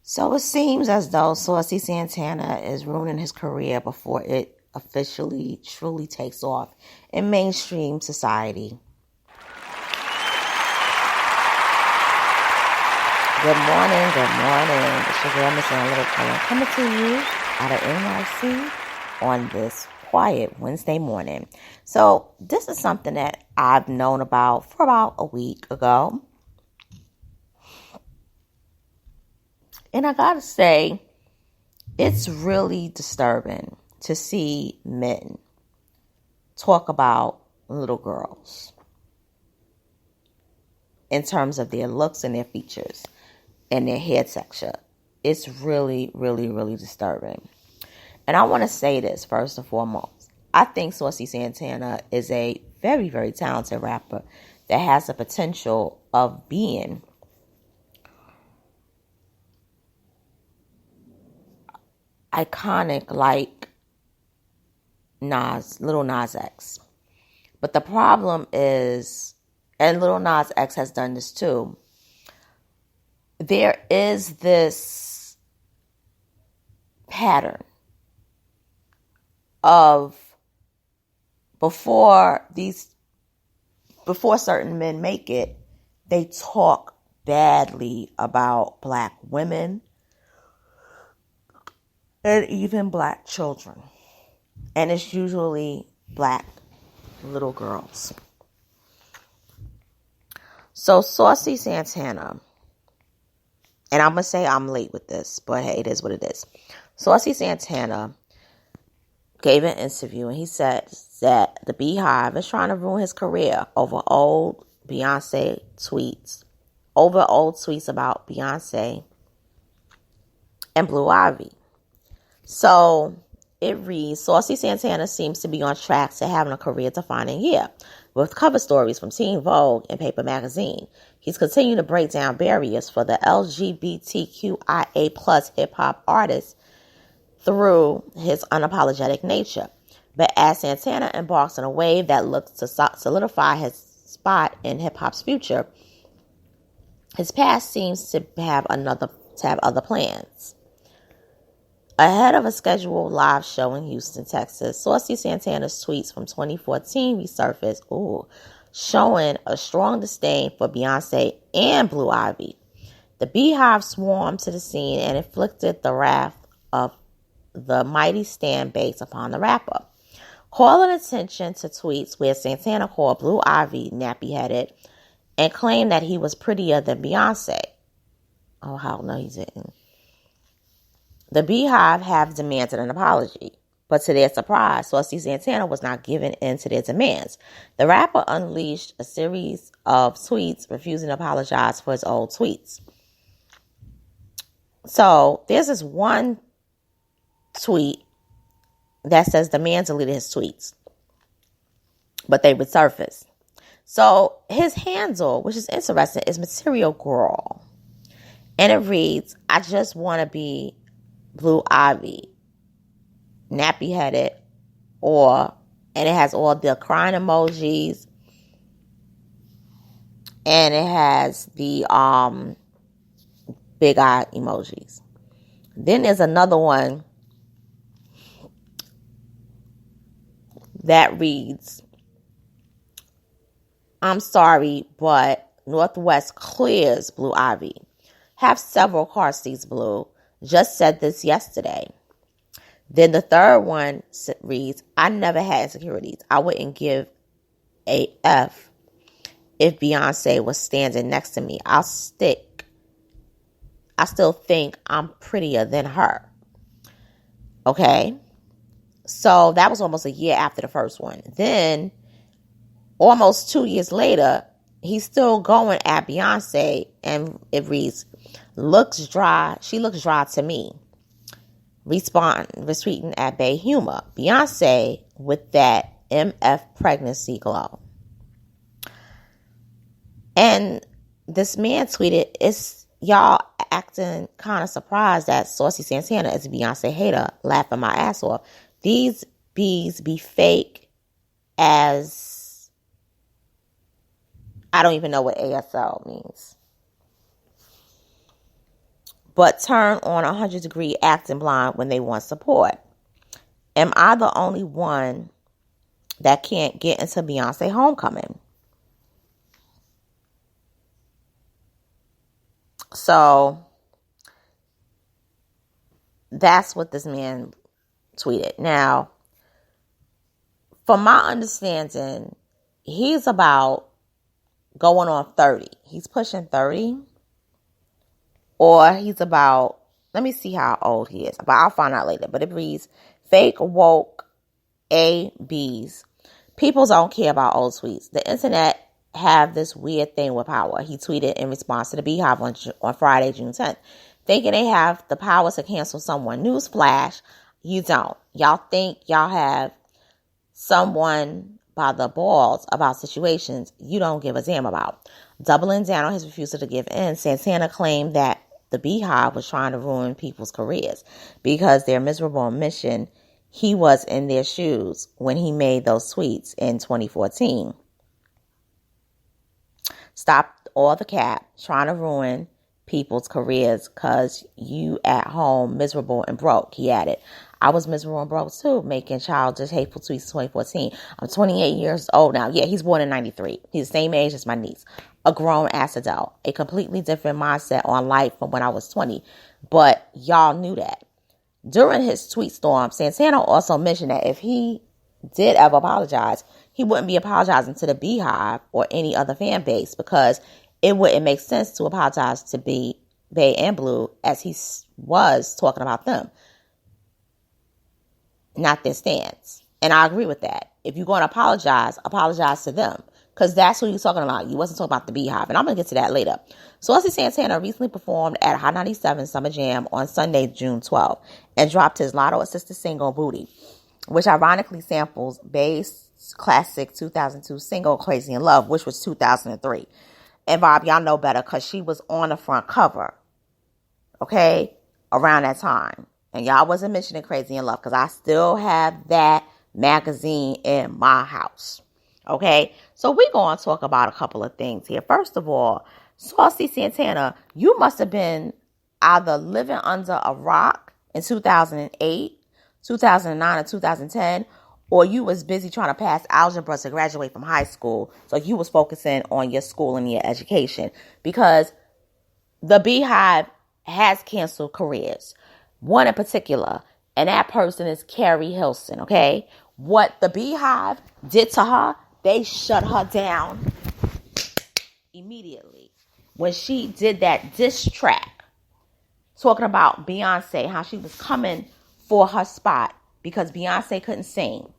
So it seems as though Saucy Santana is ruining his career before it officially truly takes off in mainstream society. Good morning, good morning. It's your girl, Miss Little Color, coming to you out of NYC on this quiet Wednesday morning. So this is something that I've known about for about a week ago. And I gotta say, it's really disturbing to see men talk about little girls in terms of their looks and their features and their hair texture. It's really, really, really disturbing. And I want to say this first and foremost. I think Saucy Santana is a very, very talented rapper that has the potential of being iconic like Lil Nas X. But the problem is, and Lil Nas X has done this too, there is this pattern of before certain men make it, they talk badly about black women and even black children. And it's usually black little girls. So Saucy Santana, and I'm going to say I'm late with this, but hey, it is what it is. Saucy Santana gave an interview and he said that the Beyhive is trying to ruin his career over old Beyonce tweets. Over old tweets about Beyonce and Blue Ivy. So it reads, Saucy Santana seems to be on track to having a career-defining year. With cover stories from Teen Vogue and Paper Magazine, he's continuing to break down barriers for the LGBTQIA plus hip-hop artists through his unapologetic nature. But as Santana embarks on a wave that looks to solidify his spot in hip-hop's future, his past seems to have other plans. Ahead of a scheduled live show in Houston, Texas, Saucy Santana's tweets from 2014 resurfaced, showing a strong disdain for Beyonce and Blue Ivy. The Beyhive swarmed to the scene and inflicted the wrath of the mighty stan base upon the rapper, calling attention to tweets where Santana called Blue Ivy nappy-headed and claimed that he was prettier than Beyonce. Oh, hell no, he didn't. The Beyhive have demanded an apology, but to their surprise, Saucy Santana was not giving in to their demands. The rapper unleashed a series of tweets refusing to apologize for his old tweets. So there's this one tweet that says the man deleted his tweets, but they resurfaced. So his handle, which is interesting, is Material Girl. And it reads, I just want to be Blue Ivy, nappy-headed, and it has all the crying emojis, and it has the big eye emojis. Then there's another one that reads, I'm sorry, but Northwest clears Blue Ivy. Have several car seats blue. Just said this yesterday. Then the third one reads, I never had insecurities. I wouldn't give a F if Beyonce was standing next to me. I still think I'm prettier than her. Okay. So that was almost a year after the first one. Then almost 2 years later, he's still going at Beyonce, and it reads, looks dry. She looks dry to me. Retweeting at Bay Humor. Beyonce with that MF pregnancy glow. And this man tweeted, it's y'all acting kind of surprised that Saucy Santana is a Beyonce hater, laughing my ass off. These bees be fake as I don't even know what ASL means. but turn on 100-degree acting blind when they want support. Am I the only one that can't get into Beyonce homecoming? So that's what this man tweeted. Now, from my understanding, he's about going on 30. He's pushing 30. Or he's about, let me see how old he is, but I'll find out later. But it reads, fake woke ABs. People don't care about old tweets. The internet have this weird thing with power. He tweeted in response to the Beyhive on Friday, June 10th, thinking they have the power to cancel someone. Newsflash, you don't. Y'all think y'all have someone by the balls about situations you don't give a damn about. Doubling down on his refusal to give in, Santana claimed that the Beyhive was trying to ruin people's careers because their miserable mission. He was in their shoes when he made those tweets in 2014. Stop all the cap, trying to ruin people's careers because you at home miserable and broke, he added. I was miserable and broke too, making childish, hateful tweets in 2014. I'm 28 years old now. Yeah, he's born in 93. He's the same age as my niece. A grown-ass adult. A completely different mindset on life from when I was 20. But y'all knew that. During his tweet storm, Santana also mentioned that if he did ever apologize, he wouldn't be apologizing to the Beyhive or any other fan base because it wouldn't make sense to apologize to Bay and Blue as he was talking about them, not their stance. And I agree with that. If you're going to apologize to them because that's who you're talking about. You wasn't talking about the Beyhive. And I'm going to get to that later. Saucy Santana recently performed at Hot 97 Summer Jam on Sunday, June 12th, and dropped his Lotto-assisted single, Booty, which ironically samples Bay's classic 2002 single, Crazy in Love, which was 2003. And Bob, y'all know better because she was on the front cover, okay, around that time. And y'all wasn't mentioning Crazy in Love because I still have that magazine in my house, okay? So we're going to talk about a couple of things here. First of all, Saucy Santana, you must have been either living under a rock in 2008, 2009, or 2010, or you was busy trying to pass algebra to graduate from high school. So you was focusing on your school and your education because the Beyhive has canceled careers. One in particular, and that person is Keri Hilson, okay? What the Beyhive did to her, they shut her down immediately when she did that diss track talking about Beyonce, how she was coming for her spot because Beyonce couldn't sing.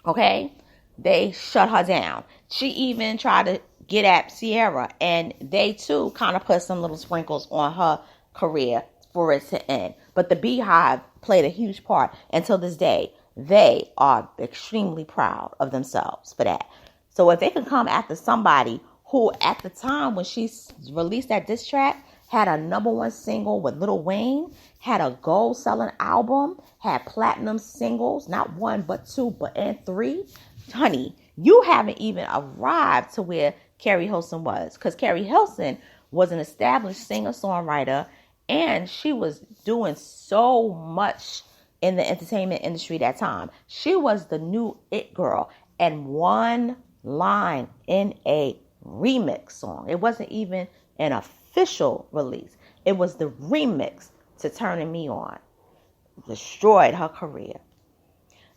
Okay? They shut her down. She even tried to get at Sierra, and they too kind of put some little sprinkles on her career for it to end. But the Beyhive played a huge part. Until this day, they are extremely proud of themselves for that. So if they can come after somebody who at the time when she released that diss track had a #1 single with Lil Wayne, had a gold-selling album, had platinum singles, not 1, but 2, and 3. Honey, you haven't even arrived to where Keri Hilson was. Because Keri Hilson was an established singer-songwriter, and she was doing so much in the entertainment industry that time. She was the new it girl. And one line in a remix song. It wasn't even an official release. It was the remix to Turning Me On. Destroyed her career.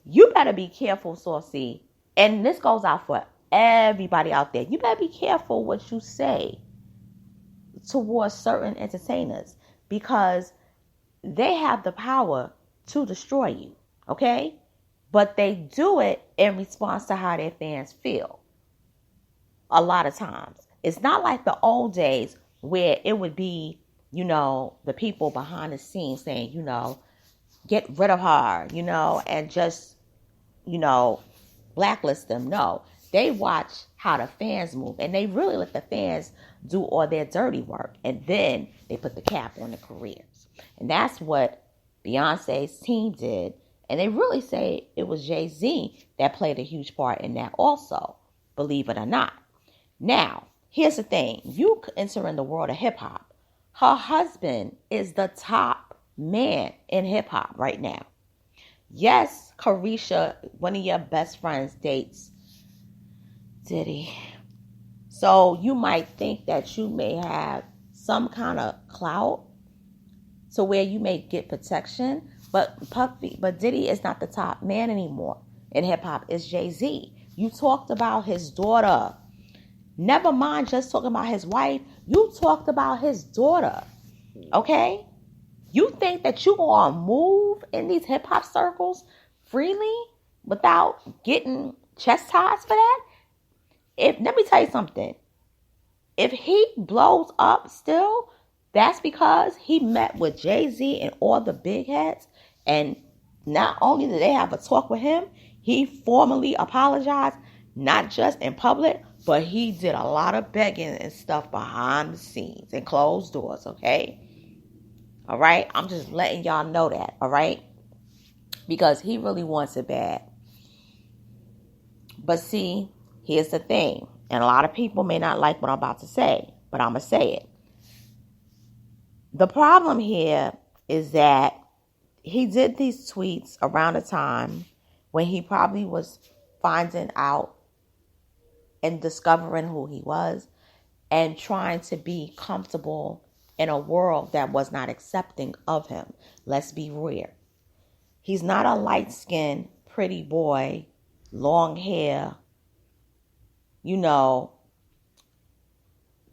You better be careful, Saucy. And this goes out for everybody out there. You better be careful what you say towards certain entertainers because they have the power to destroy you. Okay? But they do it in response to how their fans feel. A lot of times. It's not like the old days where it would be, the people behind the scenes saying, get rid of her, and just, blacklist them. No, they watch how the fans move and they really let the fans do all their dirty work. And then they put the cap on the careers. And that's what Beyonce's team did. And they really say it was Jay-Z that played a huge part in that also, believe it or not. Now, here's the thing. You enter in the world of hip-hop. Her husband is the top man in hip hop right now. Yes, Carisha, one of your best friends, dates Diddy. So you might think that you may have some kind of clout to where you may get protection, but Diddy is not the top man anymore in hip hop. It's Jay-Z. You talked about his daughter. Never mind just talking about his wife. You talked about his daughter. Okay? You think that you gonna move in these hip hop circles freely without getting chastised for that? Let me tell you something. If he blows up still, that's because he met with Jay-Z and all the big heads. And not only did they have a talk with him, he formally apologized, not just in public, but he did a lot of begging and stuff behind the scenes and closed doors, okay? All right? I'm just letting y'all know that, all right? Because he really wants it bad. But see, here's the thing. And a lot of people may not like what I'm about to say, but I'm going to say it. The problem here is that he did these tweets around a time when he probably was finding out and discovering who he was and trying to be comfortable in a world that was not accepting of him. Let's be real. He's not a light-skinned, pretty boy, long hair,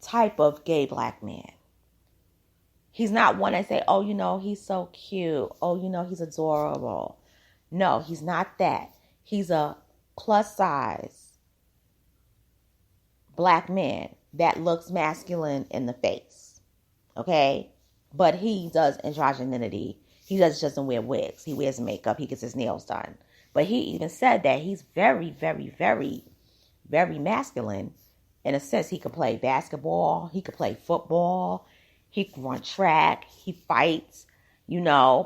type of gay black man. He's not one that say, oh, he's so cute. Oh, he's adorable. No, he's not that. He's a plus size black man that looks masculine in the face. Okay? But he does androgeninity. He doesn't wear wigs. He wears makeup. He gets his nails done. But he even said that he's very, very, very, very masculine. In a sense, he could play basketball. He could play football. He can run track. He fights.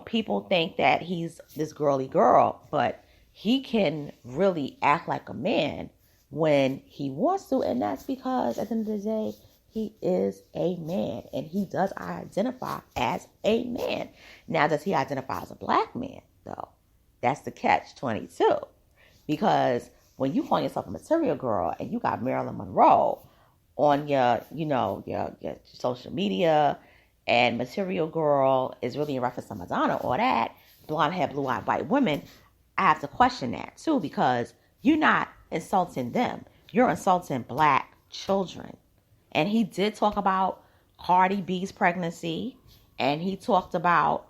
People think that he's this girly girl, but he can really act like a man when he wants to. And that's because at the end of the day, he is a man and he does identify as a man. Now, does he identify as a black man, though? That's the catch-22. Because when you call yourself a material girl and you got Marilyn Monroe on your social media, and material girl is really in reference to Madonna or that, blonde hair, blue-eyed white women, I have to question that too, because you're not insulting them. You're insulting black children. And he did talk about Cardi B's pregnancy, and he talked about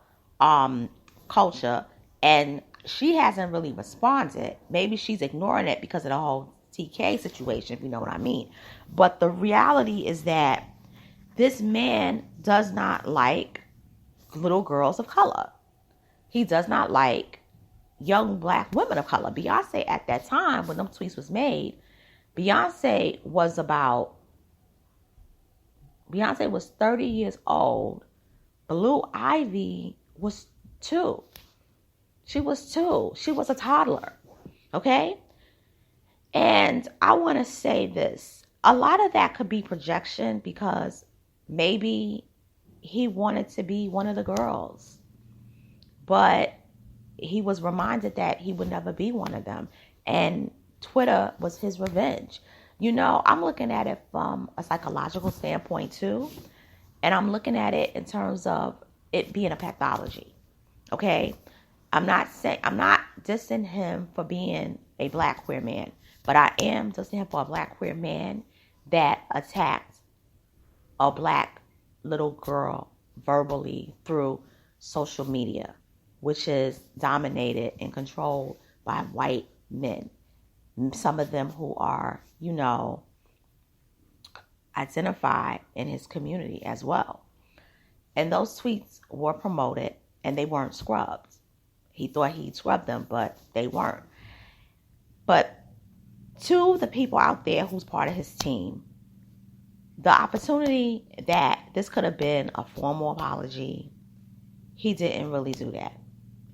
culture, and she hasn't really responded. Maybe she's ignoring it because of the whole TK situation, if you know what I mean. But the reality is that this man does not like little girls of color. He does not like young black women of color. Beyonce at that time, when them tweets was made, Beyonce was 30 years old. Blue Ivy was 2. She was 2. She was a toddler. Okay? And I want to say this. A lot of that could be projection because maybe he wanted to be one of the girls. But he was reminded that he would never be one of them. And Twitter was his revenge. I'm looking at it from a psychological standpoint too. And I'm looking at it in terms of it being a pathology. Okay? I'm not dissing him for being a black queer man. But I am dissing him for a black queer man that attacked a black little girl verbally through social media, which is dominated and controlled by white men. Some of them who are, identified in his community as well. And those tweets were promoted and they weren't scrubbed. He thought he'd scrub them, but they weren't. But to the people out there who's part of his team, the opportunity that this could have been a formal apology, he didn't really do that.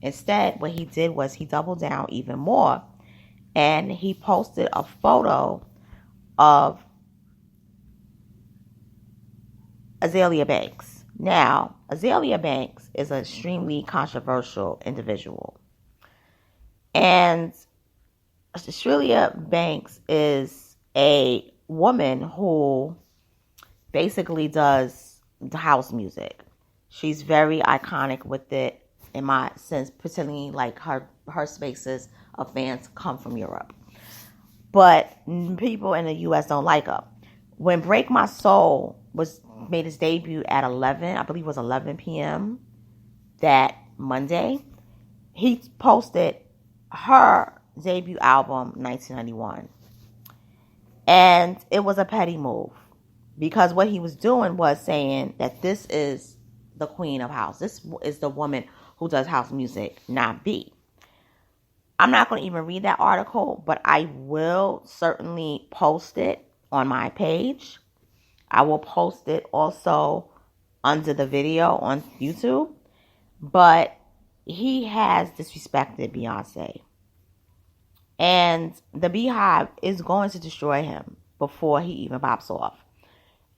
Instead, what he did was he doubled down even more and he posted a photo of Azalea Banks. Now, Azealia Banks is an extremely controversial individual. And Azealia Banks is a woman who basically does the house music. She's very iconic with it, in my sense, particularly like her spaces of fans come from Europe. But people in the U.S. don't like her. When Break My Soul made its debut at 11, I believe it was 11 p.m. that Monday, he posted her debut album, 1991. And it was a petty move. Because what he was doing was saying that this is the queen of house. This is the woman who does house music, not B. I'm not going to even read that article, but I will certainly post it on my page. I will post it also under the video on YouTube. But he has disrespected Beyonce. And the Beyhive is going to destroy him before he even pops off.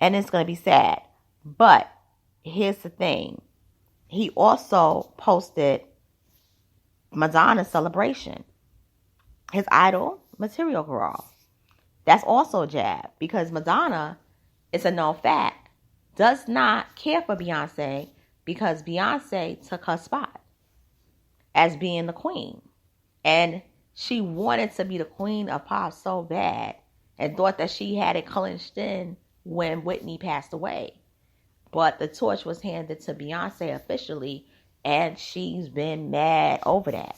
And it's going to be sad. But here's the thing. He also posted Madonna's celebration. His idol, Material Girl. That's also a jab. Because Madonna, it's a known fact, does not care for Beyonce because Beyonce took her spot as being the queen. And she wanted to be the queen of pop so bad and thought that she had it clinched in when Whitney passed away. But the torch was handed to Beyonce officially, and she's been mad over that.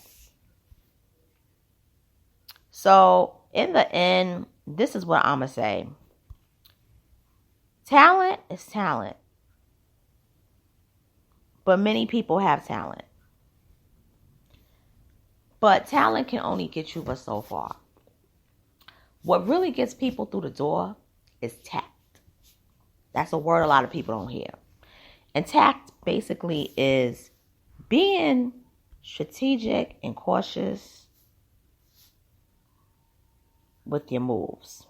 So, in the end, this is what I'm going to say. Talent is talent. But many people have talent. But talent can only get you but so far. What really gets people through the door is tact. That's a word a lot of people don't hear. And tact basically is being strategic and cautious with your moves.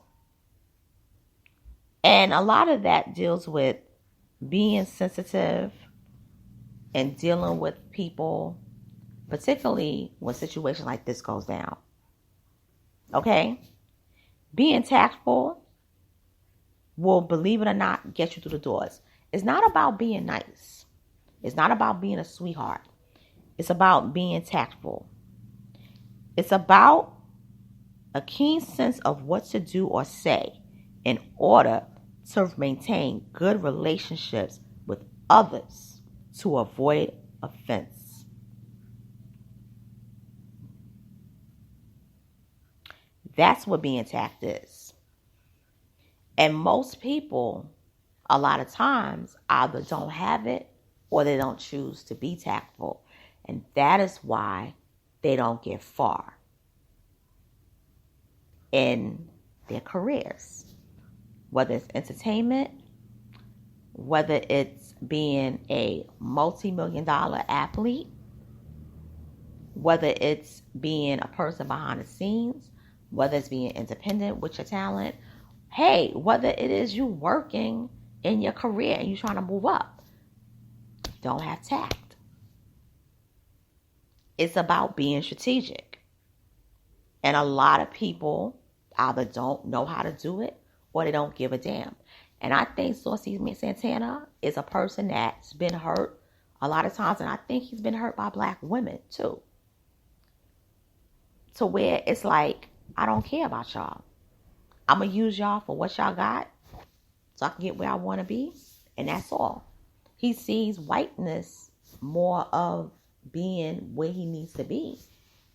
And a lot of that deals with being sensitive and dealing with people, particularly when situations like this goes down. Okay? Being tactful will, believe it or not, get you through the doors. It's not about being nice. It's not about being a sweetheart. It's about being tactful. It's about a keen sense of what to do or say in order to maintain good relationships with others to avoid offense. That's what being tact is. And most people, a lot of times, either don't have it or they don't choose to be tactful. And that is why they don't get far in their careers. Whether it's entertainment, whether it's being a multi-million-dollar athlete, whether it's being a person behind the scenes, whether it's being independent with your talent, hey, whether it is you working in your career and you're trying to move up, don't have tact. It's about being strategic. And a lot of people either don't know how to do it or they don't give a damn. And I think Saucy Santana is a person that's been hurt a lot of times. And I think he's been hurt by black women too. To where it's like, I don't care about y'all. I'm going to use y'all for what y'all got so I can get where I want to be. And that's all. He sees whiteness more of being where he needs to be.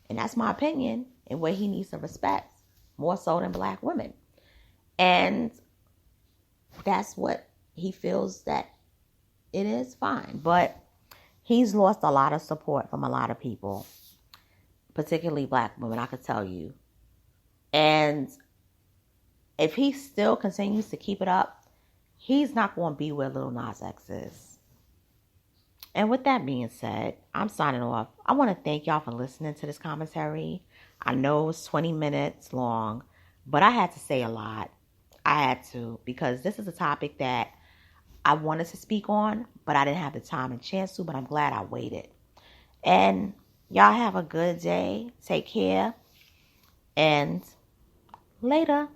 And that's my opinion, and where he needs to respect more so than black women. And that's what he feels that it is, fine. But he's lost a lot of support from a lot of people, particularly black women, I could tell you. And if he still continues to keep it up, he's not going to be where Lil Nas X is. And with that being said, I'm signing off. I want to thank y'all for listening to this commentary. I know it's 20 minutes long, but I had to say a lot. I had to, because this is a topic that I wanted to speak on, but I didn't have the time and chance to, but I'm glad I waited. And y'all have a good day. Take care. And later.